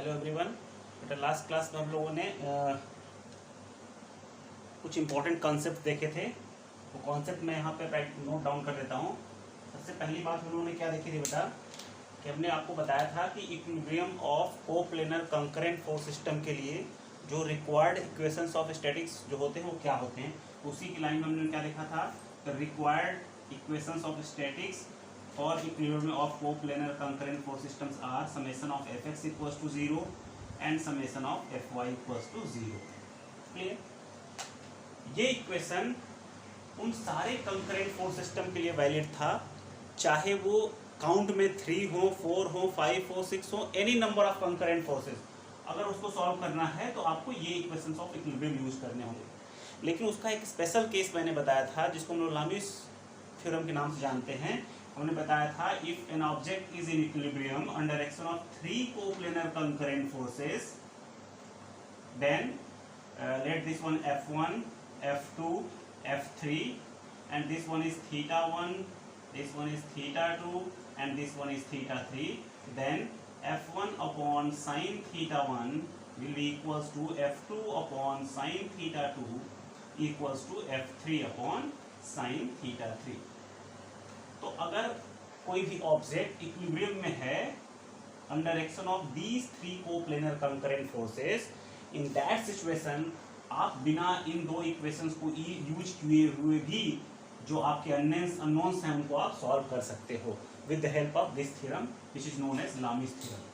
Hello everyone. बेटा last class में हम लोगों ने कुछ इम्पोर्टेंट कॉन्सेप्ट देखे थे। वो कॉन्सेप्ट मैं यहाँ पे नोट डाउन कर देता हूँ। सबसे पहली बात हम लोगों ने क्या देखी थी बेटा कि हमने आपको बताया था कि equilibrium of coplanar concurrent force system के लिए जो रिक्वायर्ड इक्वेशंस ऑफ स्टैटिक्स जो होते हैं वो क्या होते हैं। उसी की लाइन में हमने क्या देखा था, the required equations of statics for equilibrium of coplanar concurrent force systems are summation of fx equals to 0 and summation of fy equals to 0. Clear? ये इक्वेशन उन सारे कंकरेंट फोर्स सिस्टम के लिए वैलिड था, चाहे वो काउंट में 3 हो, 4 हो, 5 हो, 6 हो, any number of concurrent forces. अगर उसको सॉल्व करना है तो आपको ये इक्वेशंस ऑफ इक्विलिब्रियम यूज करने होंगे। लेकिन उसका एक स्पेशल केस मैंने बताया था जिसको हम लोग लामीस थ्योरम के नाम से जानते हैं। हमने बताया था if an object is in equilibrium under action of 3 coplanar concurrent forces then let this one f1, f2, f3 and this one is θ1, this one is θ2 and this one is θ3, then f1 upon sin θ1 will be equals to f2 upon sin θ2 equals to f3 upon sin θ3। तो अगर कोई भी object equilibrium में है under action of these 3 coplanar concurrent forces, in that situation आप बिना इन दो equations को यूज किए हुए भी जो आपके अननोन्स हैं उनको आप सॉल्व कर सकते हो with the help of this theorem which is known as Lami's theorem.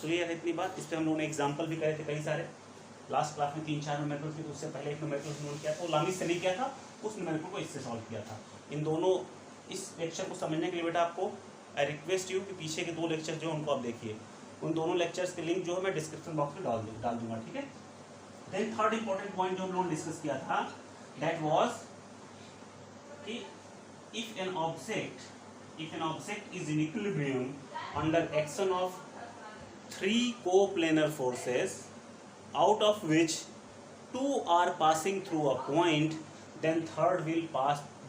Clear है इतनी बात? इस पर हम लोगों ने एग्जाम्पल भी करे थे कई सारे। लास्ट क्लास में 3-4 न्यूमेरिकल थे, उससे पहले एक न्यूमेरिकल नोट किया था, वो लामीस से नहीं किया था, उस न्यूमेरिकल को इससे सॉल्व किया था। इन दोनों इस लेक्चर को समझने के लिए बेटा आपको आई रिक्वेस्ट यू कि पीछे के 2 लेक्चर जो उनको आप देखिए। उन दोनों लेक्चर्स के लिंक जो है मैं डिस्क्रिप्शन बॉक्स में डाल दूंगा, ठीक है। देन थर्ड इंपॉर्टेंट पॉइंट जो हम लोगों ने डिस्कस किया था दैट वाज कि if an object is in equilibrium under action of 3 coplanar forces out of which 2 are passing through a point, then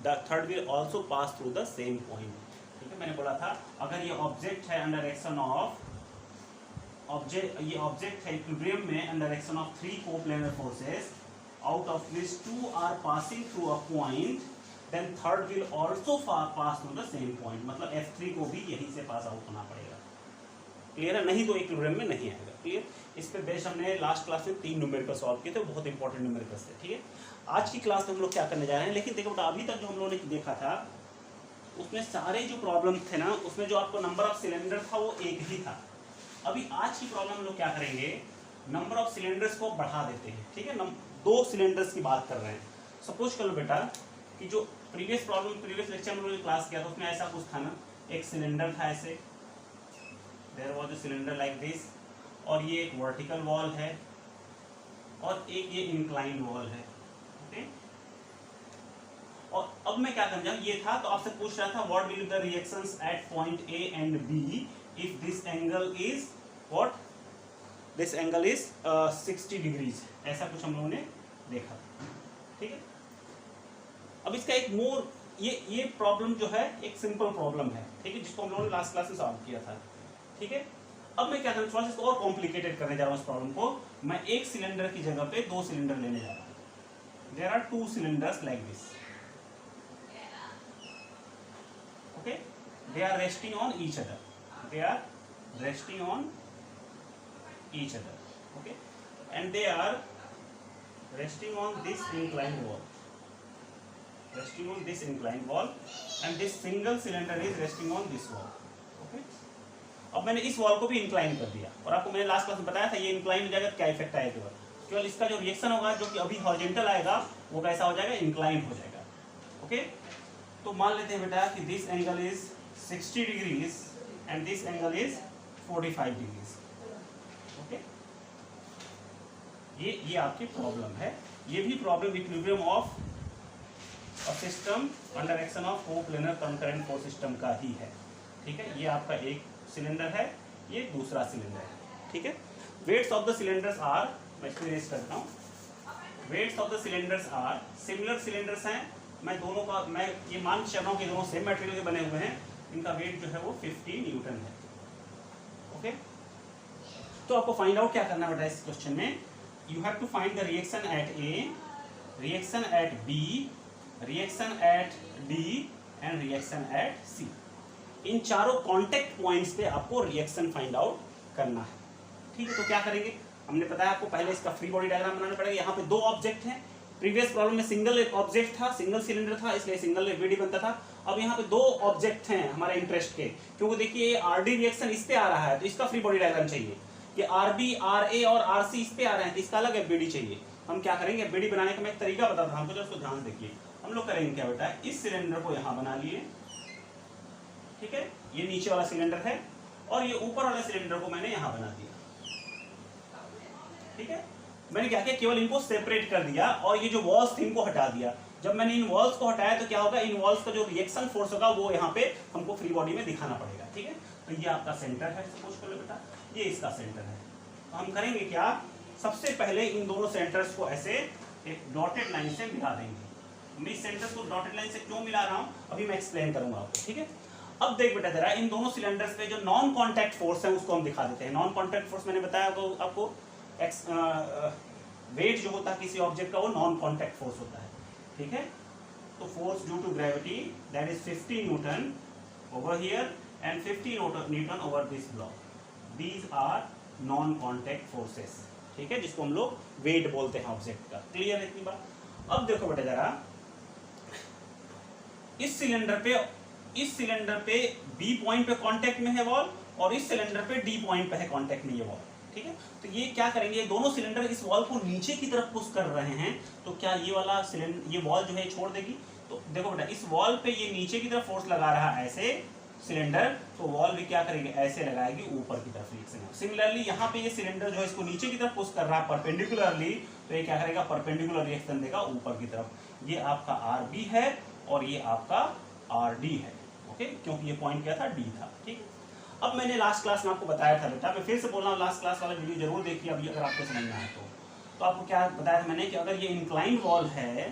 the third will also pass through the same point। ठीक है, मैंने बोला था अगर ये object है under action of ये object है इक्विलिब्रियम में under action of 3 coplanar forces out of which 2 are passing through a point, then third will also pass through the same point। मतलब f3 को भी यहीं से पास आउट होना पड़ेगा। क्लियर है? नहीं तो इक्विलिब्रियम में नहीं आएगा। क्लियर? इस पे बेस हमने लास्ट क्लास में 3 न्यूमेरिकल सॉल्व किए थे, बहुत इंपॉर्टेंट न्यूमेरिकल्स थे। ठीक है, आज की क्लास में हम लोग क्या करने जा रहे हैं, लेकिन देखो बेटा अभी तक जो हम लोगों ने देखा था उसमें सारे जो प्रॉब्लम थे ना, उसमें जो आपको नंबर ऑफ सिलेंडर था वो एक ही था। अभी आज की प्रॉब्लम हम लोग क्या करेंगे, नंबर ऑफ सिलेंडर्स को बढ़ा देते हैं। ठीक है, 2 सिलेंडर्स की बात कर रहे हैं। सपोज करो बेटा कि जो प्रीवियस लेक्चर में हमने क्लास किया था उसमें ऐसा कुछ था ना, एक सिलेंडर था ऐसे, there was a cylinder like this, और ये एक वर्टिकल वॉल है और एक ये इंक्लाइन वॉल है। ओके, और अब मैं क्या करना चाहूँ, ये था तो आपसे पूछ रहा था what will the reactions at point A and B if this angle is what, this angle is 60 degrees, ऐसा कुछ हम लोगों ने देखा। ठीक है, अब इसका एक मोर ये प्रॉब्लम जो है एक सिंपल प्रॉब्लम है, ठीक है, जिसको हम लोगों ने लास्ट क्लास में सॉल्व किया था। ठीक है, अब मैं क्या करूँ, थोड़ा सा इसको और कॉम्प्लिकेटेड करने जा रहा हूँ इस प्रॉब्लम को। मैं एक सिलेंडर की जगह पे 2 सिलेंडर लेने जा रहा हूँ। There are 2 cylinders like this. Okay, they are resting on each other, they are resting on each other. Okay, and they are resting on this inclined wall, resting on this inclined wall, and this single cylinder is resting on this wall। okay, अब मैंने इस wall को भी incline कर दिया और आपको मैंने लास्ट क्लास में बताया था ये इंक्लाइन हो जाएगा, क्या इफेक्ट आएगा, केवल इसका जो रिएक्शन होगा जो कि अभी हॉरिजॉन्टल आएगा वो कैसा हो जाएगा, इंक्लाइन हो जाएगा। ओके, तो मान लेते हैं बेटा कि this angle is 60 degrees and this angle is 45 degrees. Okay, ये आपकी प्रॉब्लम है। ये भी problem equilibrium of system under action of coplanar concurrent force system का ही है। ठीक है, ये आपका एक सिलेंडर है, ये दूसरा सिलेंडर है। ठीक है, weights of the cylinders are, मैं इसको इरेज करता हूँ, weights of the cylinders are, similar cylinders हैं, मैं दोनों का मैं ये मान चल रहा हूँ कि दोनों सेम मटेरियल के बने हुए हैं, इनका वेट जो है वो 50 न्यूटन है। ओके, तो आपको फाइंड आउट क्या करना बेटा इस क्वेश्चन में, you have to find the reaction at A, reaction at B, reaction at D and reaction at C. इन चारों कांटेक्ट पॉइंट्स पे आपको रिएक्शन फाइंड आउट करना है। ठीक है, तो क्या करेंगे, हमने बताया आपको पहले इसका फ्री बॉडी डायग्राम बनाना पड़ेगा। यहाँ पे दो ऑब्जेक्ट हैं, प्रीवियस प्रॉब्लम में सिंगल ऑब्जेक्ट था, सिंगल सिलेंडर था, इसलिए सिंगल वीडी बनता था। अब यहाँ पे दो ऑब्जेक्ट हैं हमारे इंटरेस्ट के, क्योंकि देखिए आरडी रिएक्शन इस पे आ रहा है तो इसका फ्री बॉडी डायग्राम चाहिए, कि आरबी, आरए और आरसी इस पे आ रहे हैं तो इसका अलग एफबीडी चाहिए। हम क्या करेंगे, एफबीडी बनाने का मैं एक तरीका बताता हूं हमको, जो उसको ध्यान देखिए। हम लोग करेंगे क्या बेटा, इस सिलेंडर को यहाँ बना लिए, ठीक है, ये नीचे वाला सिलेंडर है और ये ऊपर वाले सिलेंडर को मैंने यहाँ बना दिया। ठीक है, मैंने क्या किया, केवल इनको सेपरेट कर दिया और ये जो वॉल्स थी इनको हटा दिया। जब मैंने इन वॉल्स को हटाया तो क्या होगा, इन वॉल्स का जो रिएक्शन फोर्स होगा वो यहाँ पे हमको फ्री बॉडी में दिखाना पड़ेगा। ठीक है, तो ये आपका सेंटर है, सपोज कर लो बेटा, ये इसका सेंटर है। तो हम करेंगे क्या, सबसे पहले इन दोनों सेंटर्स को ऐसे एक डॉटेड लाइन से मिला देंगे। मैं इस सेंटर्स को डॉटेड लाइन से क्यों मिला रहा हूँ अभी मैं एक्सप्लेन करूंगा आपको। ठीक है, अब देख बेटा जरा, इन दोनों सिलेंडर्स पे जो नॉन कॉन्टैक्ट फोर्स है उसको हम दिखा देते हैं। नॉन कॉन्टैक्ट फोर्स मैंने बताया आपको वेट जो होता है किसी ऑब्जेक्ट का वो नॉन कॉन्टैक्ट फोर्स होता है। ठीक है, तो force due to gravity that is 50 newton over here and 50 newton over this block, these are non contact forces. ठीक है, जिसको हम लोग वेट बोलते हैं ऑब्जेक्ट का। क्लियर है इतनी बात। अब देखो बेटा जरा, इस सिलेंडर पे बी पॉइंट पे कांटेक्ट में है वॉल और इस सिलेंडर पे डी पॉइंट पे है कांटेक्ट में ये वॉल। ठीक है, तो ये क्या करेंगे, दोनों सिलेंडर इस वॉल को नीचे की तरफ पुश कर रहे हैं, तो क्या ये वाला सिलेंडर, ये वॉल जो है छोड़ देगी। तो देखो बेटा, इस वॉल पे ये नीचे की तरफ फोर्स लगा रहा है ऐसे सिलेंडर, तो वॉल भी क्या करेगी, ऐसे लगाएगी ऊपर की तरफ रिएक्शन। सिमिलरली यहाँ पे ये सिलेंडर जो है इसको नीचे की तरफ पुश कर रहा है परपेंडिकुलरली, तो ये क्या करेगा, परपेंडिकुलर रिएक्शन देगा ऊपर की तरफ। ये आपका आरबी है और ये आपका आरडी है। ओके, क्योंकि ये पॉइंट क्या था, डी था। ठीक, अब मैंने लास्ट क्लास में आपको बताया था बेटा, मैं फिर से बोल रहा हूँ, लास्ट क्लास वाला वीडियो जरूर देखिए अभी अगर आपको समझ में आए तो आपको क्या बताया था मैंने, कि अगर ये इंक्लाइंड वॉल है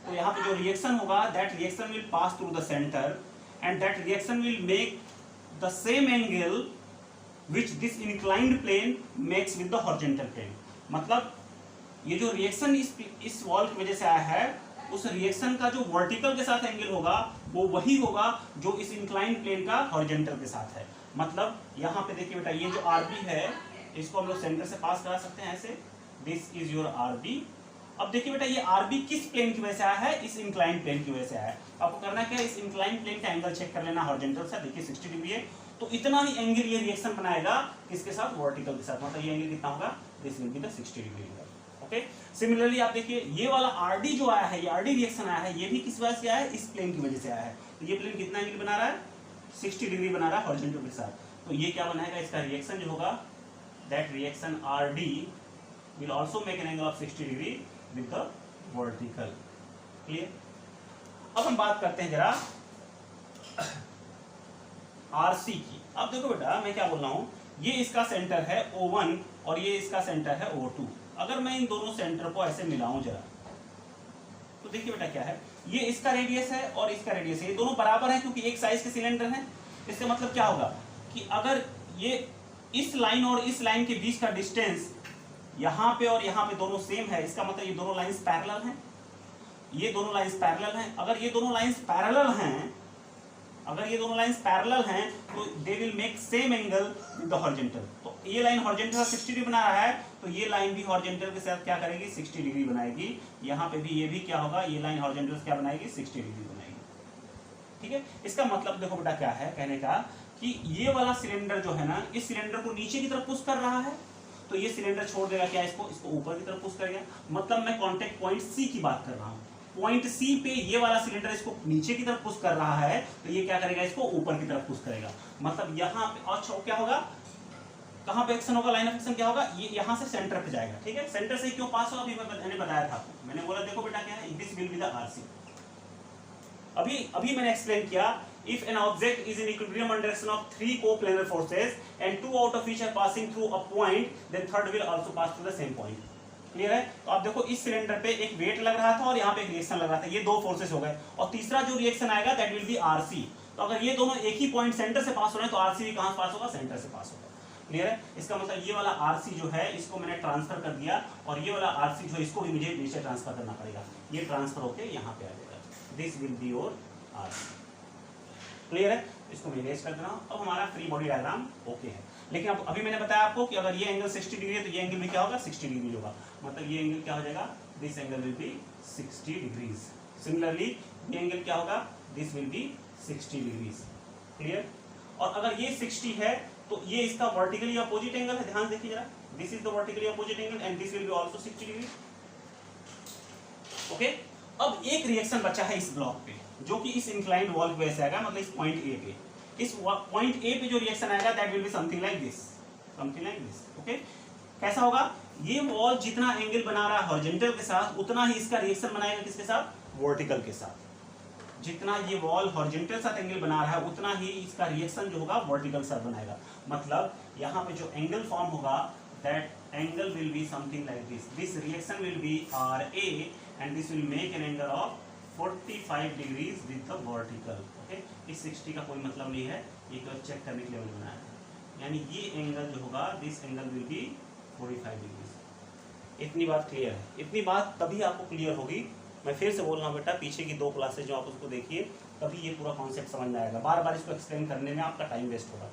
तो यहाँ पे जो रिएक्शन होगा, that reaction will pass through the centre and that reaction will make the same angle which this inclined plane makes with the horizontal plane। मतलब ये जो रिएक्शन इस वॉल की वजह से आया है, उस रिएक्शन का जो वर्टिकल के साथ एंगल होगा वो वही होगा जो इस इंक्लाइंड प्लेन का हॉरिजॉन्टल के साथ है। मतलब यहाँ पे देखिए बेटा, ये जो आरबी है इसको हम लोग सेंटर से पास करा सकते हैं ऐसे, दिस इज योर आरबी। अब देखिए बेटा, ये आरबी किस प्लेन की वजह से आया है, इस इंक्लाइंड प्लेन की वजह से आया है। आपको करना क्या है, इस इंक्लाइंड प्लेन का एंगल चेक कर लेना हॉरिजॉन्टल से, देखिए 60 डिग्री है, तो इतना ही एंगल ये रिएक्शन बनाएगा किसके साथ, वर्टिकल के साथ। मतलब ये एंगल कितना होगा, this will be the 60 degree angle. Okay, similarly आप देखिए ये वाला आरडी जो आया है, ये आरडी रिएक्शन आया है, ये भी किस वजह से आया है, इस प्लेन की वजह से आया है। तो ये प्लेन कितना एंगल बना रहा है, 60 डिग्री बना रहा है हॉरिजॉन्टल के साथ। तो ये क्या बनाएगा, इसका रिएक्शन जो होगा, that reaction RD will also make an angle of 60 degree with the vertical. Clear. अब हम बात करते हैं जरा आरसी की। अब देखो बेटा, मैं क्या बोल रहा हूं, ये इसका सेंटर है O1 और ये इसका सेंटर है O2। अगर मैं इन दोनों सेंटर को ऐसे मिलाऊं जरा, तो देखिए बेटा क्या है, ये इसका रेडियस है और इसका रेडियस है, ये दोनों बराबर हैं क्योंकि एक साइज के सिलेंडर हैं। इसका मतलब क्या होगा कि अगर ये इस लाइन और इस लाइन के बीच का डिस्टेंस यहाँ पे और यहाँ पे दोनों सेम है, इसका मतलब ये दोनों लाइंस पैरेलल हैं, ये दोनों लाइंस पैरेलल हैं। अगर ये दोनों लाइंस पैरेलल हैं, अगर ये दोनों लाइंस पैरेलल हैं तो they will make same angle with the horizontal. तो ये लाइन हॉरिजॉन्टल 60 डिग्री बना रहा है, तो ये लाइन भी हॉरिजॉन्टल के साथ क्या करेगी, 60 डिग्री बनाएगी। यहाँ पे भी ये भी क्या होगा, ये लाइन हॉरिजॉन्टल क्या बनाएगी, 60 डिग्री बनाएगी। ठीक है, इसका मतलब देखो बेटा क्या है कहने का, कि ये वाला सिलेंडर जो है ना, इस सिलेंडर को नीचे की तरफ पुश कर रहा है, तो ये सिलेंडर छोड़ देगा क्या, इसको ऊपर की तरफ पुश करेगा। मतलब मैं कांटेक्ट पॉइंट सी की बात कर रहा हूँ, पॉइंट सी पे ये वाला सिलेंडर इसको नीचे की तरफ पुश कर रहा है, तो ये क्या करेगा, इसको ऊपर की तरफ पुश करेगा। मतलब यहाँ पे अच्छा क्या होगा, कहाँ पे एक्शन होगा, लाइन ऑफ एक्शन क्या होगा, ये यहाँ से सेंटर पे जाएगा। ठीक है, सेंटर से क्यों पास होगा अभी मैंने बताया था आपको, मैंने बोला देखो बेटा क्या है, this will be the RC. अभी मैंने एक्सप्लेन किया, if an object is in equilibrium under action of 3 coplanar forces and 2 out of each are passing through a point, then third will also pass through the same point। Clear है। तो आप देखो इस cylinder पे एक wait लग रहा था और यहाँ पे एक रिएक्शन लग रहा था, ये दो फोर्सेस हो गए, और तीसरा जो रिएक्शन आएगा दैट विल बी आरसी। तो अगर ये दोनों एक ही पॉइंट सेंटर से पास हो रहे हैं तो आरसी भी कहाँ से पास होगा, सेंटर से पास होगा। क्लियर है? इसका मतलब ये वाला RC जो है इसको मैंने ट्रांसफर कर दिया और ये वाला RC जो है इसको भी मुझे नीचे ट्रांसफर करना पड़ेगा, ये ट्रांसफर होके यहाँ पे आ जाएगा, दिस will be your RC। Clear है? इसको मैं इरेज कर दे रहा हूँ। अब हमारा फ्री बॉडी डायग्राम ओके है, लेकिन अब अभी मैंने बताया आपको कि अगर ये एंगल 60 डिग्री है तो ये एंगल भी क्या होगा, 60 डिग्री होगा, मतलब ये एंगल क्या हो जाएगा, this angle will B 60 degrees. Similarly ये एंगल क्या होगा, this will be 60 degrees. Clear? और अगर ये 60 है तो ये इसका वर्टिकली अपोजिट एंगल है, ध्यान देखिए जरा, this is the vertically opposite angle and this will be also 60 degree. Okay, अब एक रिएक्शन बचा है इस ब्लॉक पे जो कि इस इंक्लाइंड वॉल पे ऐसे आएगा, मतलब इस पॉइंट ए पे, इस पॉइंट ए पे जो रिएक्शन आएगा that will be something like this, something like this. Okay, कैसा होगा, ये वॉल जितना एंगल बना रहा है हॉरिजॉन्टल के साथ उतना ही इसका रिएक्शन बनाएगा किसके साथ, वर्टिकल के साथ। जितना ये वॉल हॉरिजॉन्टल साथ एंगल बना रहा है उतना ही इसका रिएक्शन जो होगा वर्टिकल साथ बनाएगा, मतलब यहाँ पे जो एंगल फॉर्म होगा that angle will be something like this, this reaction will be RA and this will make an angle of 45 degrees with the vertical। okay, इस 60 का कोई मतलब नहीं है, ये तो चेक करने के लिए मैंने बनाया है, यानी ये एंगल जो होगा दिस एंगल विल बी 45 डिग्रीज। इतनी बात क्लियर है? इतनी बात तभी आपको क्लियर होगी, मैं फिर से बोल रहा हूँ बेटा, पीछे की 2 क्लासेज जो आप उसको देखिए तभी ये पूरा कॉन्सेप्ट समझ में आएगा, बार बार इसको एक्सप्लेन करने में आपका टाइम वेस्ट होगा।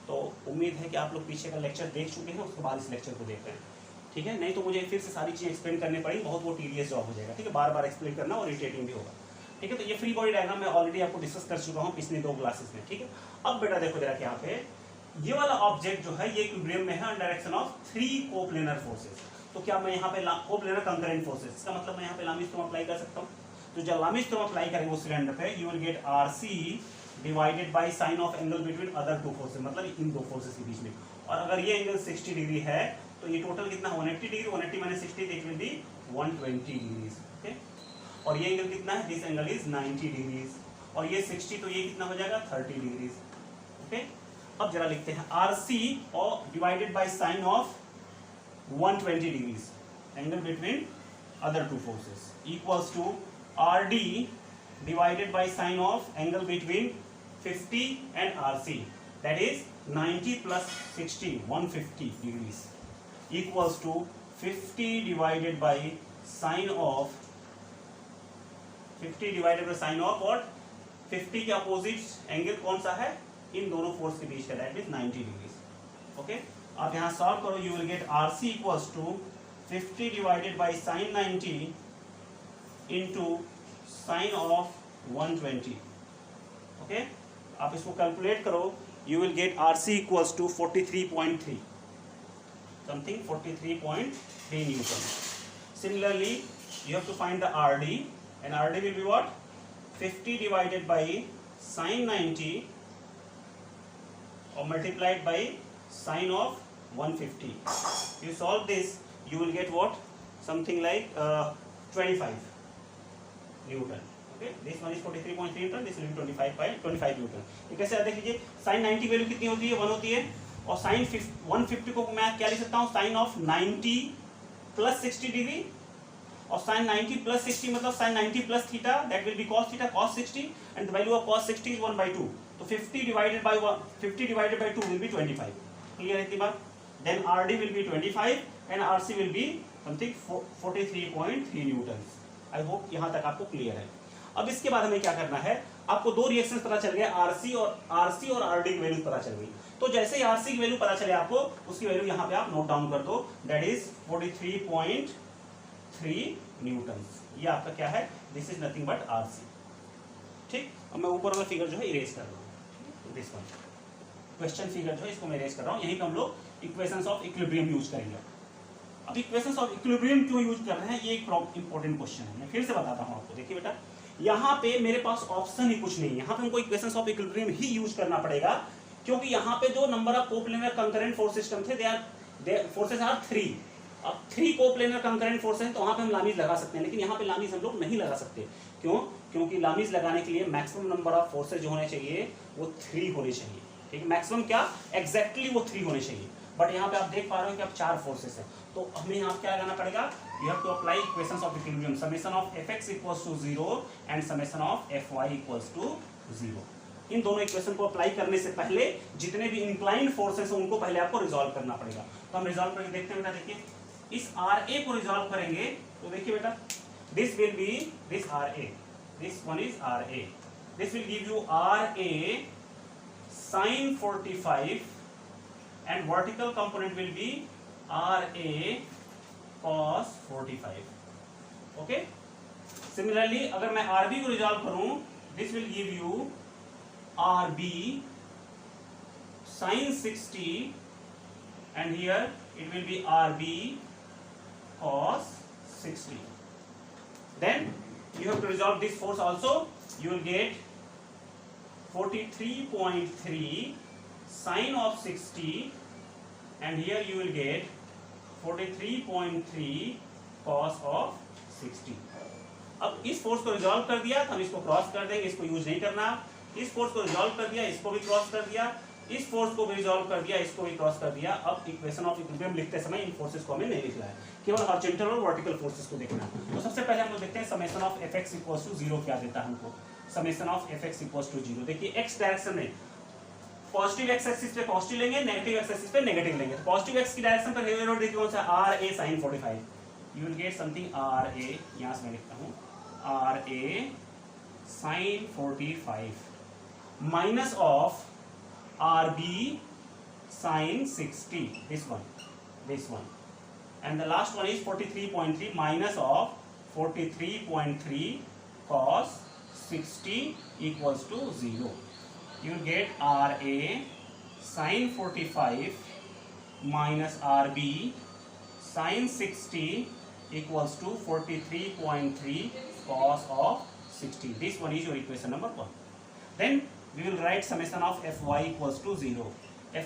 तो उम्मीद है कि आप लोग पीछे का लेक्चर देख चुके हैं, उसके बाद इस लेक्चर को देख रहे हैं, ठीक है? नहीं तो मुझे फिर से सारी चीज़ें एक्सप्लेन करनी पड़ी, बहुत वो टीडियस जॉब हो जाएगा, ठीक है? बार बार एक्सप्लेन करना और इरिटेटिंग भी होगा, ठीक है? तो ये फ्री बॉडी डायग्राम मैं ऑलरेडी आपको डिस्कस कर चुका हूँ पिछले 2 क्लासेस में, ठीक है? अब बेटा देखो जरा, यहाँ पे ये वाला ऑब्जेक्ट जो है ये इक्विलिब्रियम में है on direction of 3 coplanar forces. तो क्या मैं यहाँ पे कोप्लेनर कंकरेंट फोर्सेस, इसका मतलब मैं यहाँ पे लामिस थ्योरम अप्लाई कर सकता हूँ। तो जब लामिस थ्योरम अप्लाई करेंगे उस सिलेंडर पे, you will get RC divided by sine of angle between other 2 forces, मतलब इन 2 फोर्सेस के बीच में। और अगर ये एंगल 60 डिग्री है तो ये टोटल कितना, 180 degree, 180 minus 60 it will B 120 degrees. Okay, और ये एंगल कितना है, दिस एंगल इज 90 डिग्रीज, और ये 60 तो ये कितना हो जाएगा 30 डिग्रीज। ओके, अब जरा लिखते हैं RC और divided by sine of 120 degrees angle between other 2 forces equals to RD divided by sine of angle between 50 and RC, that is 90 plus 60, 150 degrees, equals to 50 divided by sine of 50 divided by sine of what, 50 के opposite angle कौन सा है, इन दोनों force के बीच का, that is 90 degrees। Okay, आप यहाँ solve करो, you will get RC equals to 50 divided by sine 90 into sine of 120। Okay, आप इसको कैलकुलेट करो, you will get RC equals to 43.3 something, 43.3 newton. Similarly you have to find the RD and RD will be what, 50 divided by sine 90 और multiplied by sine of 150। You solve this, you will get what, something like 25 newton. Okay, this one is 43.3 newton, this will be 25 newton. ये कैसे देख लीजिए, sign 90 value कितनी होती है, 1 होती है, और साइन 150 को मैं क्या लिख सकता हूँ, साइन ऑफ 90 प्लस 60 डिग्री, और साइन 90 प्लस 60 मतलब sine 90 plus theta, that will be cos theta, cos 60, and the value of cos 60 is 1/2, तो 50 divided by 2 will be 25। Clear है इतनी बात? Then RD will be 25 and RC will be something 43.3 newton. I hope यहाँ तक आपको clear है। अब इसके बाद हमें क्या करना है, आपको 2 रिएक्शंस पता चल गए, RC और RD की वैल्यू पता चल गई। तो जैसे ही RC की वैल्यू पता चले आपको, उसकी वैल्यू यहाँ पे आप नोट डाउन कर दो, दैट इज 43.3 न्यूटन। ये आपका क्या है, this is nothing but RC। ठीक, अब मैं ऊपर वाला फिगर जो है इरेज कर रहा हूँ, दिस वन क्वेश्चन फिगर जो है इसको मैं इरेज कर रहा हूँ। यहीं पे हम लोग इक्वेशंस ऑफ इक्विलिब्रियम यूज करेंगे। अब इक्वेशंस ऑफ इक्विलिब्रियम क्यों यूज कर रहे हैं, ये एक इंपॉर्टेंट क्वेश्चन है, मैं फिर से बताता हूँ आपको। देखिए बेटा, यहाँ पे मेरे पास ऑप्शन ही कुछ नहीं है, यहाँ पे हमको equations of equilibrium he use करना पड़ेगा, क्योंकि यहाँ पे जो number of coplanar concurrent force system थे, फोर्सेस आर 3। अब 3 कोप्लेनर कंकरेंट फोर्स हैं, तो वहाँ पे हम लामीज लगा सकते हैं, लेकिन यहाँ पे लामीज हम लोग नहीं लगा सकते। क्यों? क्योंकि लामीज लगाने के लिए मैक्सिमम नंबर ऑफ फोर्सेज जो होने चाहिए वो 3 होने चाहिए। ठीक है, मैक्सिमम क्या, एग्जैक्टली वो 3 होने चाहिए, बट यहाँ पे आप देख पा रहे हो कि अब 4 फोर्सेस हैं, तो हमें यहाँ क्या लगाना पड़ेगा, you have to apply equations of equilibrium, summation of fx equals to 0 and summation of fy equals to 0। इन दोनों इक्वेशन को अप्लाई करने से पहले जितने भी इंक्लाइंड फोर्सेस हैं उनको पहले आपको रिजॉल्व करना पड़ेगा। तो हम रिजॉल्व करके देखते हैं बेटा। देखिए इस RA को रिजॉल्व करेंगे तो देखिए बेटा, this will be this RA, this one is RA, this will give you RA sin 45 and vertical component will be RA cos 45. Okay? Similarly, अगर मैं RB को रिजॉल्व करूं, this will give you RB sin 60 and here it will be RB cos 60. Then you have to resolve this force also. You will get 43.3 sin of 60 and here you will get 43.3 cos of 60. अब इस force को resolve कर दिया तो हम इसको cross कर देंगे, इसको यूज नहीं करना। इस फोर्स को रिजॉल्व कर दिया, इसको भी क्रॉस कर दिया, इस फोर्स को भी रिजॉल्व कर दिया, इसको भी क्रॉस कर दिया। अब इक्वेशन ऑफ इक्विलिब्रियम लिखते समय इन फोर्सेस को हमें नहीं लिखना है, केवल हॉरिजॉन्टल और वर्टिकल फोर्सेस को देखना है। तो सबसे पहले हम लोग देखते हैं summation of fx equals to 0 क्या देता है हमको। Summation of fx equals to 0। देखिए x डायरेक्शन में पॉजिटिव x एक्सिस पे पॉजिटिव लेंगे, नेगेटिव x एक्सिस पे नेगेटिव लेंगे। पॉजिटिव x की डायरेक्शन पर हेयर रोड देखिए कौन सा, RA sin 45। You will get something RA, यहां से मैं लिखता हूं RA sin 45 minus of RB sin 60, this one, and the last one is 43.3 minus of 43.3 cos 60 equals to 0. You will get RA sin 45 minus RB sin 60 equals to 43.3 cos of 60. This one is your equation number 1. Then we will write summation of Fy equals to 0.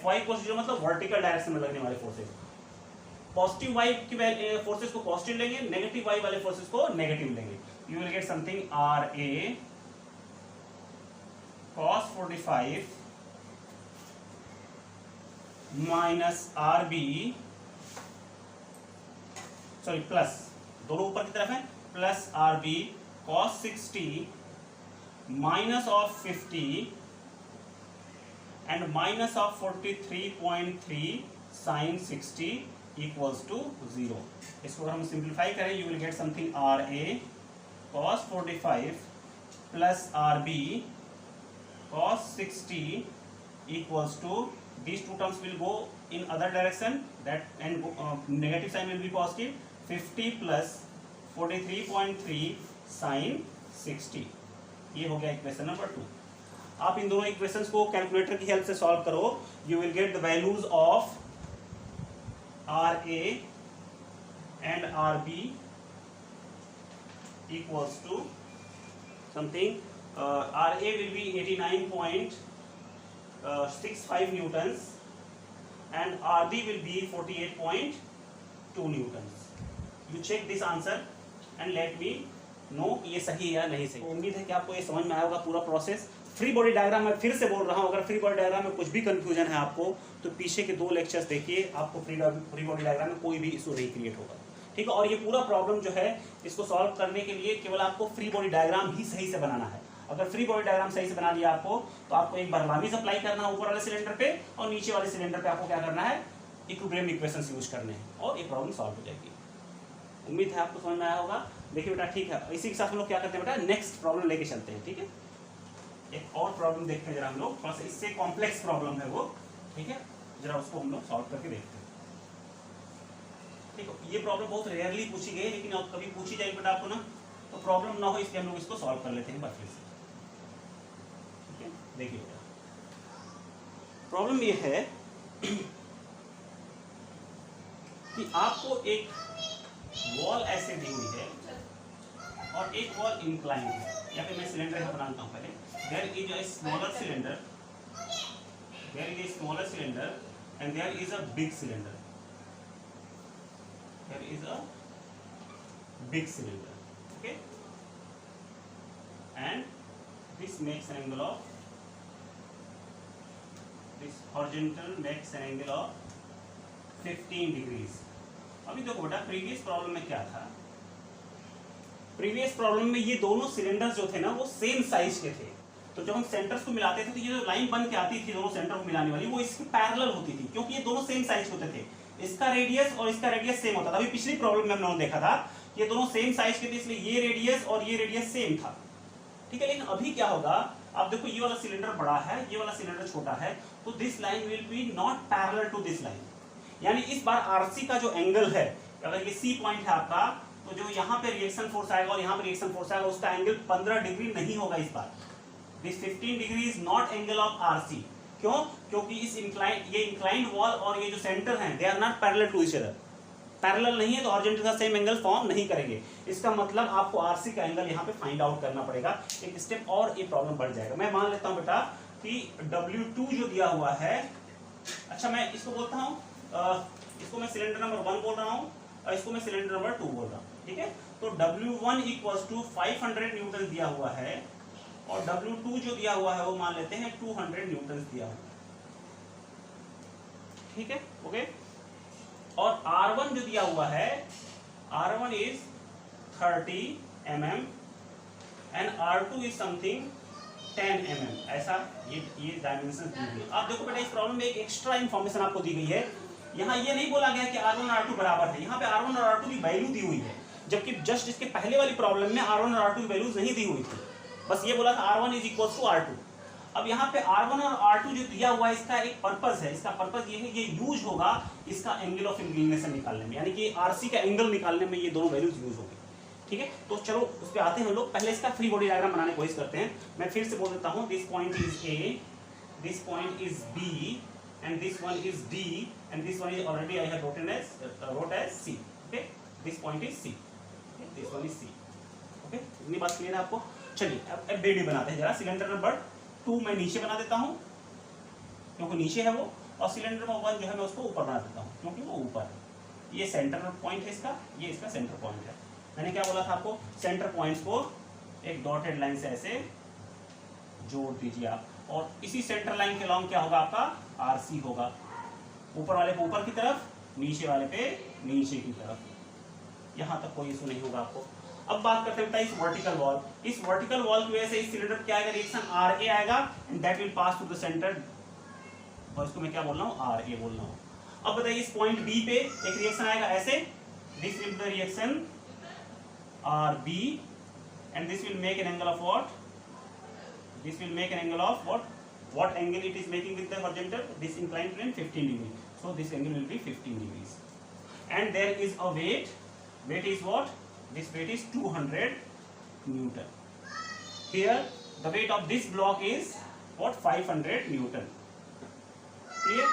Fy equals to 0 मतलब vertical direction में लगने वाले forces. Positive y की forces को positive लेंगे, negative y वाले forces को negative लेंगे। You will get something RA cos 45 minus RB, sorry plus, दोनों ऊपर की तरफ है, plus RB cos 60 minus of 50 and minus of 43.3 sin 60 equals to 0. इसको अगर हम सिंप्लीफाई करें you will get something RA cos 45 plus RB cos 60 equals to, these two terms will go in other direction, that and negative sign will be positive, 50 plus 43.3 sin 60. ये हो गया equation number 2। आप इन दोनों equations को calculator की help से solve करो। You will get the values of RA and RB equals to something, RA will be 89.65 newtons and RB will be 48.2 newtons. You check this answer and let me know ये सही है या नहीं सही। उम्मीद है कि आपको ये समझ में आया होगा पूरा प्रोसेस। फ्री बॉडी डायग्राम मैं फिर से बोल रहा हूँ, अगर फ्री बॉडी डायग्राम में कुछ भी कंफ्यूजन है आपको तो पीछे के 2 लेक्चर्स देखिए, आपको फ्री बॉडी डायग्राम में कोई भी इशू नहीं क्रिएट होगा, ठीक है। और ये पूरा प्रॉब्लम जो है इसको सॉल्व करने के लिए केवल आपको फ्री बॉडी डायग्राम ही सही से बनाना है। अगर फ्री बॉडी डायग्राम सही से बना लिया आपको तो आपको एक बार लामिस अप्लाई करना है ऊपर वाले सिलेंडर पे और नीचे वाले सिलेंडर पे आपको क्या करना है, इक्विलिब्रियम इक्वेशंस यूज करने हैं और ये प्रॉब्लम सॉल्व हो जाएगी। उम्मीद है आपको समझ में आया होगा। देखिए बेटा ठीक है, इसी के साथ हम लोग क्या करते हैं बेटा, नेक्स्ट प्रॉब्लम लेके चलते हैं, ठीक है। एक और प्रॉब्लम देखते हैं जरा हम लोग, थोड़ा सा इससे कॉम्प्लेक्स प्रॉब्लम है वो, ठीक है, जरा उसको हम लोग सॉल्व करके देखते हैं। ठीक है, ये प्रॉब्लम बहुत रेयरली पूछी गई लेकिन अब कभी पूछी जाएगी बेटा आपको ना, तो प्रॉब्लम ना हो इसलिए हम लोग इसको सॉल्व कर लेते हैं बार फिर से, ठीक है। देखिए बेटा प्रॉब्लम ये है कि आपको एक वॉल ऐसे दी हुई है और एक वॉल इंक्लाइन है, या फिर मैं सिलेंडर यहाँ बनाता हूँ पहले। There is a smaller cylinder, there is a smaller cylinder and there is a big cylinder, there is a big cylinder, okay, and this makes an angle of, this horizontal makes an angle of 15 degrees. अभी देखो बेटा previous problem में क्या था, previous problem में ये दोनों cylinders जो थे ना वो सेम साइज के थे, तो जब हम सेंटर्स को मिलाते थे तो ये जो लाइन बन के आती थी दोनों सेंटर को मिलाने वाली, वो इसकी पैरेलल होती थी, क्योंकि ये दोनों सेम साइज होते थे। इसका रेडियस और इसका रेडियस सेम होता था। अभी पिछली प्रॉब्लम में हमने देखा था ये दोनों सेम साइज के थे, इसलिए ये रेडियस और ये रेडियस सेम था, ठीक है। लेकिन अभी क्या होगा, आप देखो ये वाला सिलेंडर बड़ा है, ये वाला सिलेंडर छोटा है, तो this line will be not parallel to this line. यानी इस बार आरसी का जो एंगल है, अगर ये सी पॉइंट है आपका, तो जो यहाँ पे रिएक्शन फोर्स आएगा और यहाँ पे रिएक्शन फोर्स आएगा, उसका एंगल 15 डिग्री नहीं होगा इस बार। This 15 degree is not angle of RC. क्यों? क्योंकि इस इंक्लाइंड, ये इंक्लाइंड वॉल और ये जो सेंटर हैं, they are not parallel to each other. Parallel नहीं है तो हॉरिजॉन्टल का सेम एंगल फॉर्म नहीं करेंगे। इसका मतलब आपको आरसी का एंगल यहाँ पे फाइंड आउट करना पड़ेगा। एक स्टेप और ये प्रॉब्लम बढ़ जाएगा। मैं मान लेता हूँ बेटा कि W2 जो दिया हुआ है, अच्छा मैं इसको बोलता हूँ, इसको मैं सिलेंडर नंबर 1 बोल रहा हूँ और इसको मैं सिलेंडर नंबर 2 बोल रहा हूँ, ठीक है। तो W1 इक्वल्स टू 500 न्यूटन दिया हुआ है और W2 जो दिया हुआ है वो मान लेते हैं 200 न्यूटन दिया हुआ है, ठीक है, ओके। और R1 जो दिया हुआ है, R1 is 30 mm and R2 is something 10 mm। ऐसा ये डायमेंशन दी गई। आप देखो बेटा इस प्रॉब्लम में एक एक्स्ट्रा इंफॉर्मेशन आपको दी गई है। यहाँ ये नहीं बोला गया कि R1 और R2 बराबर है, यहाँ पे R1 और R2 की वैल्यू दी हुई है, जबकि जस्ट इसके पहले वाली प्रॉब्लम में R1 और R2 की वैल्यूज नहीं दी हुई थी, बस ये बोला था R1 is equal to R2। अब यहाँ पे R1 और R2 जो दिया हुआ है, इसका एक पर्पस है। इसका पर्पस ये है, ये यूज होगा इसका एंगल ऑफ इंक्लिनेशन निकालने में, यानी कि आरसी का एंगल निकालने में ये दोनों वैल्यूज यूज होगी, ठीक है। तो चलो उस पर आते हैं हम लोग। पहले इसका फ्री बॉडी डायग्राम बनाने की कोशिश करते हैं। मैं फिर से बोल देता हूँ, this point is A, this point is B and this one is D and this one is already I have wrote as C, okay, this point is C, okay, this one is C, okay, इतनी बात clear है आपको। चलिए अब BD बनाते हैं जरा। Cylinder number 2 मैं नीचे बना देता हूँ क्योंकि नीचे है वो, और सिलेंडर नंबर 1 जो है मैं उसको ऊपर बना देता हूँ क्योंकि वो ऊपर है। ये सेंटर पॉइंट है इसका, ये इसका सेंटर पॉइंट है। मैंने क्या बोला था आपको, सेंटर पॉइंट्स को एक डॉटेड लाइन से ऐसे जोड़ दीजिए आप, और इसी सेंटर लाइन के लॉन्ग क्या होगा आपका आरसी होगा। ऊपर वाले पे ऊपर की तरफ, नीचे वाले पे नीचे की तरफ। यहां तक कोई इशू नहीं होगा आपको। अब बात करते हैं इस वर्टिकल वॉल। इस वर्टिकल वॉल की वजह से इस सिलेंडर क्या आएगा, रिएक्शन RA आएगा and that will pass to the centre, और इसको मैं क्या बोल रहा हूँ, RA बोल रहा हूँ। अब बताइए इस पॉइंट B पे एक रिएक्शन आएगा ऐसे, this will the reaction RB and this will make an angle of what? This will make an angle of what? What angle it is making with the horizontal? This inclined plane 15 degree. So this angle will be 15 degrees. And there is a weight. Weight is what? This weight is 200 Newton. Here the weight of this block is what? 500 Newton. Clear?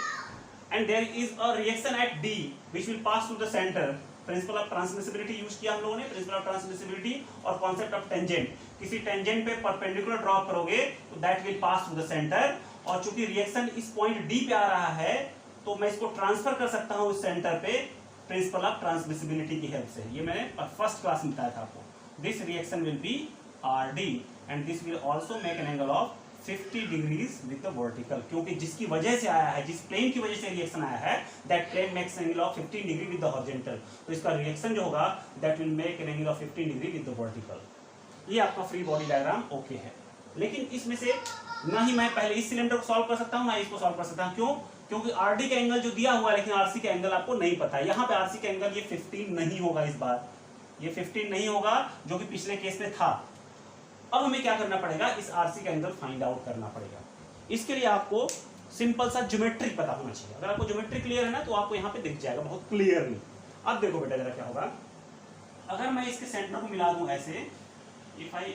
And there is a reaction at D which will pass through the center. Principle of transmissibility use किया हम लोगों ने, principle of transmissibility और concept of tangent. किसी tangent पे perpendicular draw करोगे तो that will pass through the centre, और चूंकि रिएक्शन इस पॉइंट डी पे आ रहा है तो मैं इसको ट्रांसफर कर सकता हूं इस सेंटर पे प्रिंसिपल ऑफ ट्रांसमिसिबिलिटी की हेल्प से। ये मैंने फर्स्ट क्लास में बताया था आपको। This reaction will be RD and this will also make an angle of 50 degrees with the vertical, क्योंकि जिसकी वजह से आया है, जिस प्लेन की वजह से रिएक्शन आया है, that plane makes angle of 15 degree with the horizontal. तो इसका रिएक्शन जो होगा that will make an angle of 15 degree with the vertical. ये आपका फ्री बॉडी डायग्राम ओके है। लेकिन इसमें से ना ही मैं पहले इस सिलेंडर को सॉल्व कर सकता हूँ, ना इसको सॉल्व कर सकता हूँ। क्यों? क्योंकि RD का एंगल जो दिया हुआ है, लेकिन RC का एंगल आपको नहीं पता है। यहाँ पे RC का एंगल ये 15 नहीं होगा, इस बार ये 15 नहीं होगा जो कि पिछले केस में था। अब हमें क्या करना पड़ेगा, इस RC का एंगल फाइंड आउट करना पड़ेगा। इसके लिए आपको सिंपल सा ज्योमेट्री पता होना चाहिए। अगर आपको ज्योमेट्री क्लियर है ना तो आपको यहाँ पे दिख जाएगा बहुत क्लियरली। अब देखो बेटा जरा क्या होगा, अगर मैं इसके सेंटर को मिला दूं ऐसे, if I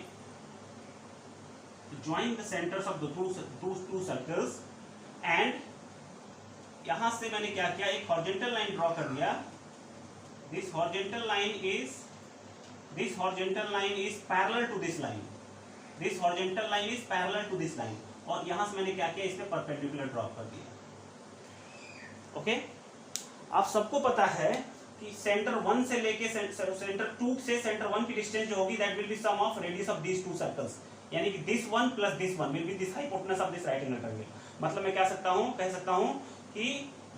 join the centres of the two circles and यहां से मैंने क्या किया, एक हॉरिजॉन्टल लाइन ड्रॉ कर दिया। This horizontal line is parallel to this line, this horizontal line is parallel to this line, और यहां से मैंने क्या किया, इस पे परपेंडिकुलर ड्रॉ कर दिया। ओके, आप सबको पता है कि सेंटर 1 से लेके सेंटर 2 से सेंटर 1 की डिस्टेंस जो होगी that will be sum of radius of these two circles, यानी कि this 1 plus this 1 will be this hypotenuse of this right angle triangle. मतलब मैं क्या कह सकता हूं कि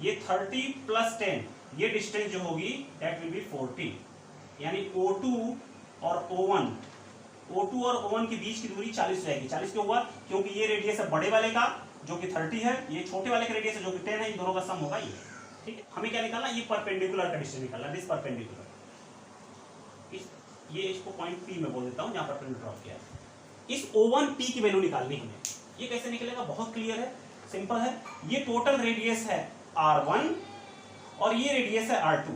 ये 30 प्लस 10 ये डिस्टेंस जो होगी दैट विल बी 40, यानी O2 और O1 O2 और O1 के बीच की दूरी 40 हो जाएगी। 40 क्यों हुआ? क्योंकि ये रेडियस है बड़े वाले का जो कि 30 है, ये छोटे वाले का रेडियस है जो कि 10 है, इन दोनों का सम होगा ये। ठीक है, हमें क्या निकालना? ये परपेंडिकुलर का डिस्टेंस निकालना, दिस परपेंडिकुलर। ये इसको पॉइंट P में बोल देता हूँ जहाँ परपेंडिकुलर ड्रॉप किया है। इस O1P की वैल्यू निकालनी हमें। ये कैसे निकलेगा? बहुत क्लियर है, सिंपल है। ये टोटल रेडियस है R1 और ये रेडियस है R2।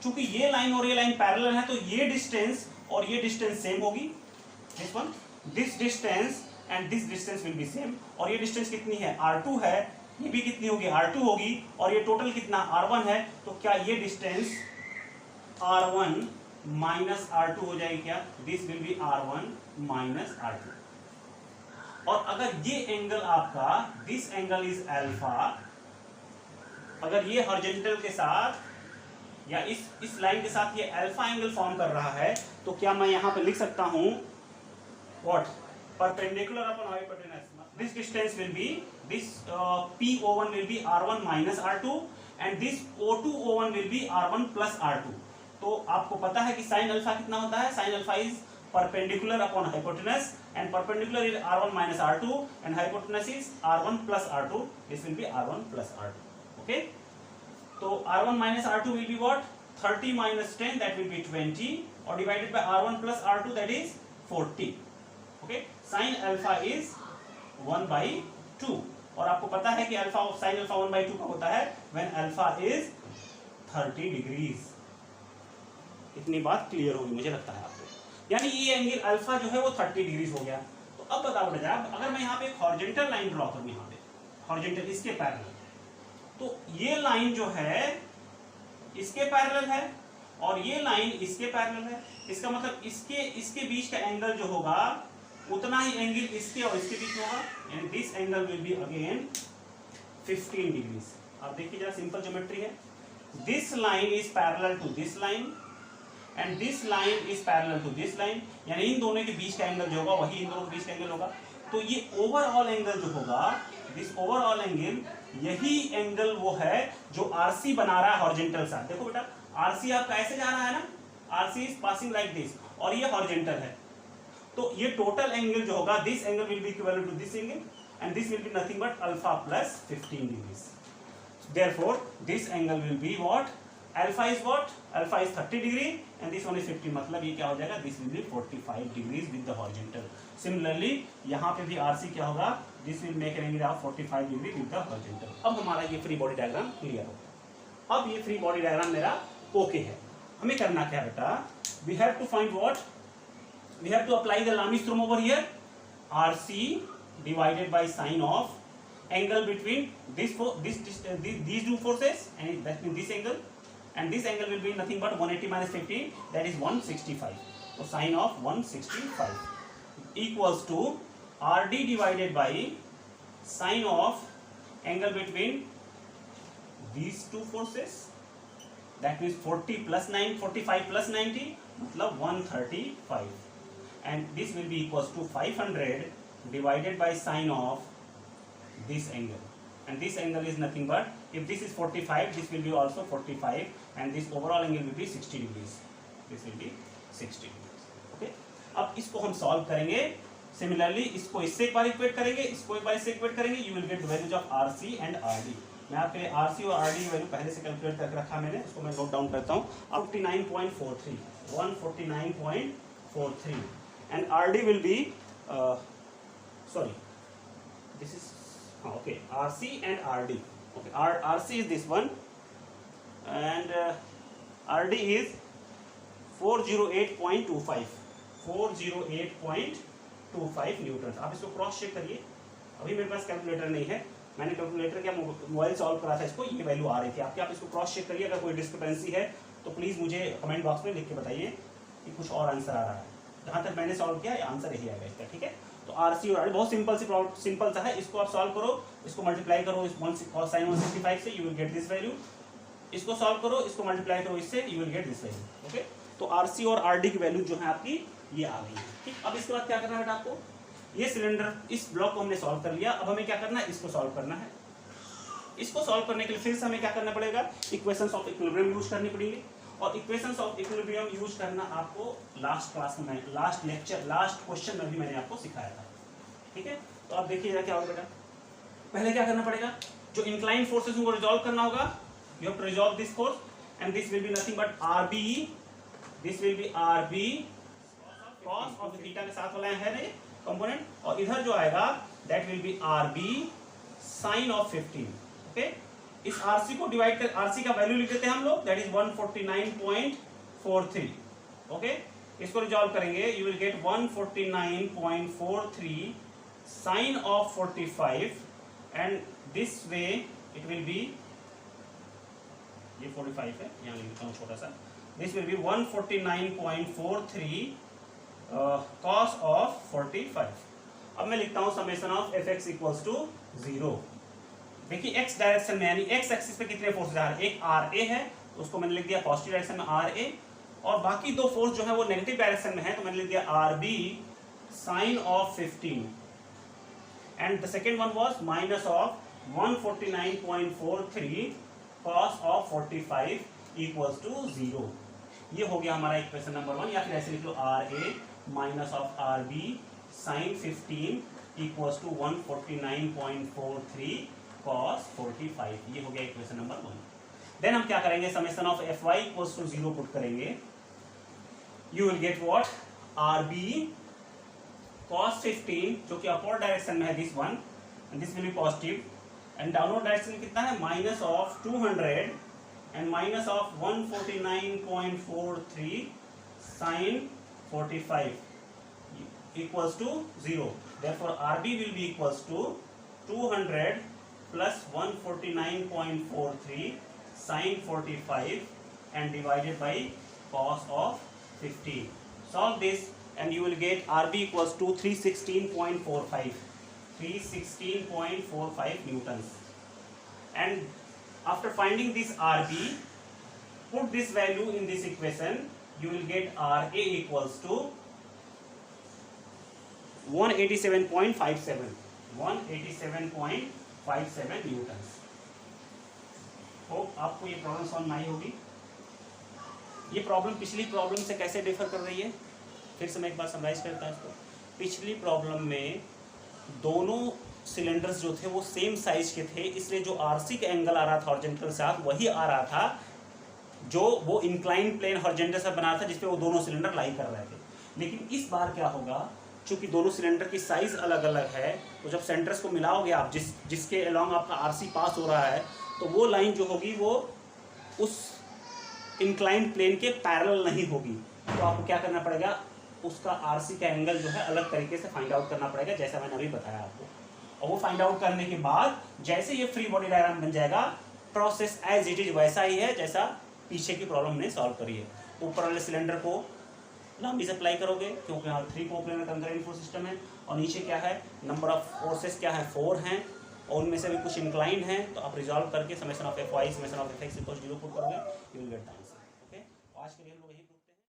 चूंकि ये लाइन और ये लाइन पैरेलल है तो ये डिस्टेंस और ये डिस्टेंस सेम होगी। This one, this distance and this distance will be same. और ये डिस्टेंस कितनी है? R2 है, ये भी कितनी होगी? R2 होगी। और ये टोटल कितना? R1 है। तो क्या ये डिस्टेंस R1 माइनस R2 हो जाएगी क्या? This will be R1 minus R2। और अगर ये एंगल आपका, दिस एंगल इज अल्फा, अगर ये हॉरिजॉन्टल के साथ या इस लाइन के साथ ये अल्फा एंगल फॉर्म कर रहा है, तो क्या मैं यहां पे लिख सकता हूं what? Perpendicular upon hypotenuse. This distance will be, this PO1 will be R1 minus R2 and this O2 O1 will be R1 plus R2। तो आपको पता है कि साइन अल्फा कितना होता है? Sine alpha is perpendicular upon hypotenuse and perpendicular is R1 minus R2 and hypotenuse is R1 plus R2. This will be R1 plus R2. Okay? So R1 minus R2 will be what? 30 minus 10, that will be 20, or divided by R1 plus R2, that is 40. Okay? Sin alpha is 1 by 2. और आपको पता है कि alpha of sine alpha 1 by 2 का होता है when alpha is 30 degrees. इतनी बात क्लियर होगी मुझे लगता है आपको। यानी ये एंगल अल्फा जो है वो 30 डिग्री हो गया। तो अब बताओ बेटा, अगर मैं यहाँ पे एक हॉरिजॉन्टल लाइन ड्रॉ करूँ, यहाँ पे हॉरिजॉन्टल इसके पैरेलल, तो ये लाइन जो है इसके पैरेलल है और ये लाइन इसके पैरेलल है। इसका मतलब इसके बीच का एंगल जो होगा उतना ही एंगल इसके और इसके बीच में होगा, यानी this angle will be again 15 degrees. आप देखिए जरा, सिंपल ज्योमेट्री है। This line is parallel to this line and this line is parallel to this line, यानी इन दोनों के बीच का एंगल जो होगा वही इन दोनों के बीच का एंगल होगा। तो ये ओवरऑल एंगल जो होगा, दिस ओवरऑल एंगल, यही एंगल वो है जो आरसी बना रहा है हॉरिजॉन्टल साइड। देखो बेटा, आरसी आपका ऐसे जा रहा है ना, RC is passing like this, और ये हॉरिजॉन्टल है। तो ये टोटल एंगल जो होगा, this angle will be equivalent to this angle and this will be nothing but alpha plus 15 degrees. Therefore this angle will be what? Alpha is what? Alpha is 30 degree and this one is 50, मतलब ये क्या हो जाएगा? दिस will बी 45 degrees with the horizontal. Similarly यहाँ पे भी आरसी क्या होगा? This will make an angle of 45 degree with the horizontal. अब हमारा ये फ्री बॉडी डायग्राम क्लियर हो। अब ये फ्री बॉडी डायग्राम मेरा ओके है। हमें करना क्या बेटा? We have to find what? We have to apply the Lami's theorem over here. RC divided by sine of angle between these two forces, and that means this angle, and this angle will be nothing but 180 minus 50, that is 165. So sine of 165 equals to RD divided by sine of angle between these two forces, that means 40 plus 9, 45 plus 90, मतलब 135, and this will be equals to 500 divided by sine of this angle, and this angle is nothing but, if this is 45, this will be also 45, and this overall angle will be 60 degrees. This will be 60 degrees. Okay? अब इसको हम solve करेंगे। Similarly इसको इससे एक बार equate करेंगे, इसको एक बार इससे इक्वेट करेंगे, you will get the values of RC and RD। मैं आपके लिए RC और RD की वैल्यू पहले से कैलकुलेट करके रखा मैंने, उसको मैं नोट डाउन करता हूँ। 49.43, 149.43, and RD will be sorry, this is okay, RC and RD. Okay, RC is this one and RD is 408.25, 408.25 Newton. आप इसको क्रॉस चेक करिए। अभी मेरे पास कैलकुलेटर नहीं है, मैंने कैलकुलेटर क्या मोबाइल सॉल्व करा था इसको, ये वैल्यू आ रही थी आपकी। आप इसको क्रॉस चेक करिए, अगर कोई डिस्क्रिपेंसी है तो प्लीज़ मुझे कमेंट बॉक्स में लिख के बताइए कि कुछ और आंसर आ रहा है। जहाँ तक मैंने सॉल्व किया आंसर यही आएगा इसका। ठीक है, तो RC और RD बहुत सिंपल सा है। इसको आप सॉल्व करो, इसको मल्टीप्लाई करो इस साइन 165 से, you will get this value. इसको सॉल्व करो, इसको मल्टीप्लाई करो इससे, you will get this value. Okay, तो RC और RD की वैल्यू जो है आपकी ये आ गई है। ठीक, अब इसके बाद क्या करना है बेटा आपको? ये सिलेंडर, इस ब्लॉक को हमने सॉल्व कर लिया। अब हमें क्या करना है? इसको सॉल्व करना है। इसको सॉल्व करने के लिए फिर से हमें क्या करना पड़ेगा? इक्वेशंस ऑफ इक्विलिब्रियम यूज करनी पड़ेगी। और इक्वेशंस ऑफ इक्विलिब्रियम यूज करना आपको लास्ट क्लास में, लास्ट लेक्चर, लास्ट क्वेश्चन में भी मैंने आपको सिखाया था। ठीक है, तो आप देखिएगा क्या होगा बेटा। पहले क्या करना पड़ेगा, जो इंक्लाइंड फोर्सेस उनको रिजॉल्व करना होगा। You have to resolve this force and this will be nothing but R B, this will be R B cos of theta के साथ वाला है ना कंपोनेंट, और इधर जो आएगा that will be R B sine of 15। Okay, इस आरसी को डिवाइड कर, आरसी का वैल्यू लिख देते हैं हम लोग, दैट इज 149.43। ओके, इसको रिजॉल्व करेंगे, you will get 149.43 sine of 45 and this way it will be, ये 45 है, यहाँ लिख देता हूँ छोटा सा, this will be 149.43 cos of 45। अब मैं लिखता हूँ summation of F X equals to 0। देखिए एक्स डायरेक्शन में, यानी एक्स एक्सिस पे कितने फोर्स आ रहे हैं, एक आर ए है, तो उसको मैंने लिख दिया पॉजिटिव डायरेक्शन में आर ए, और बाकी दो फोर्स जो है वो नेगेटिव डायरेक्शन में है, तो मैंने लिख दिया R B sine of 15 and the second one was minus of 149.43 cos of 45 equals to 0। ये हो गया हमारा इक्वेशन नंबर 1, या फिर ऐसे लिख लो R A minus of R B sine 15 equals to 149.43 cos 45। ये हो गया इक्वेशन नंबर 1। देन हम क्या करेंगे, summation of F Y equals to 0 put करेंगे, you will get what, R B cos 15 जो कि अपवर्ड डायरेक्शन में है, this one, and this will be positive, and downward direction में कितना है, minus of 200 and minus of 149.43 sine 45 equals to 0. Therefore, RB will be equals to 200 plus 149.43 sin 45 and divided by cos of 15. Solve this and you will get RB equals to 316.45. 316.45 newtons. And after finding this RB, put this value in this equation, you will get RA equals to 187.57 Newton's. Hope आपको ये problem समझ में आई होगी। ये problem पिछली problem से कैसे differ कर रही है, फिर से मैं एक बार समराइज करता हूँ इसको। पिछली प्रॉब्लम में दोनों सिलेंडर्स जो थे वो सेम साइज के थे, इसलिए जो आरसी का एंगल आ रहा था हॉरिजॉन्टल से वही आ रहा था जो वो इंक्लाइन प्लेन हॉरिजॉन्टल से बना रहा था, जिसपे वो दोनों सिलेंडर लाई कर रहे थे। लेकिन इस बार क्या होगा, चूंकि दोनों सिलेंडर की साइज अलग अलग है, तो जब सेंटर्स को मिलाओगे आप, जिसके अलोंग आपका आरसी पास हो रहा है, तो वो लाइन जो होगी वो उस इंक्लाइंड प्लेन के पैरेलल नहीं होगी। तो आपको क्या करना पड़ेगा, उसका आरसी का एंगल जो है अलग तरीके से फाइंड आउट करना पड़ेगा, जैसा मैंने अभी बताया आपको। और वो फाइंड आउट करने के बाद जैसे ये फ्री बॉडी डायग्राम बन जाएगा, प्रोसेस एज इट इज वैसा ही है जैसा पीछे की प्रॉब्लम हमने सॉल्व करी है। ऊपर वाले सिलेंडर को लंबी से अप्लाई करोगे, क्योंकि यहाँ 3 कोप्लेनर कंकरेंट फोर्स सिस्टम है, और नीचे क्या है, नंबर ऑफ फोर्सेस क्या है, 4 हैं, और उनमें से भी कुछ इंक्लाइंड हैं। तो आप रिजॉल्व करके summation of F Y summation of F X equals 0 put करोगे, you will get the answer. Okay, आज के लिए हम लोग यही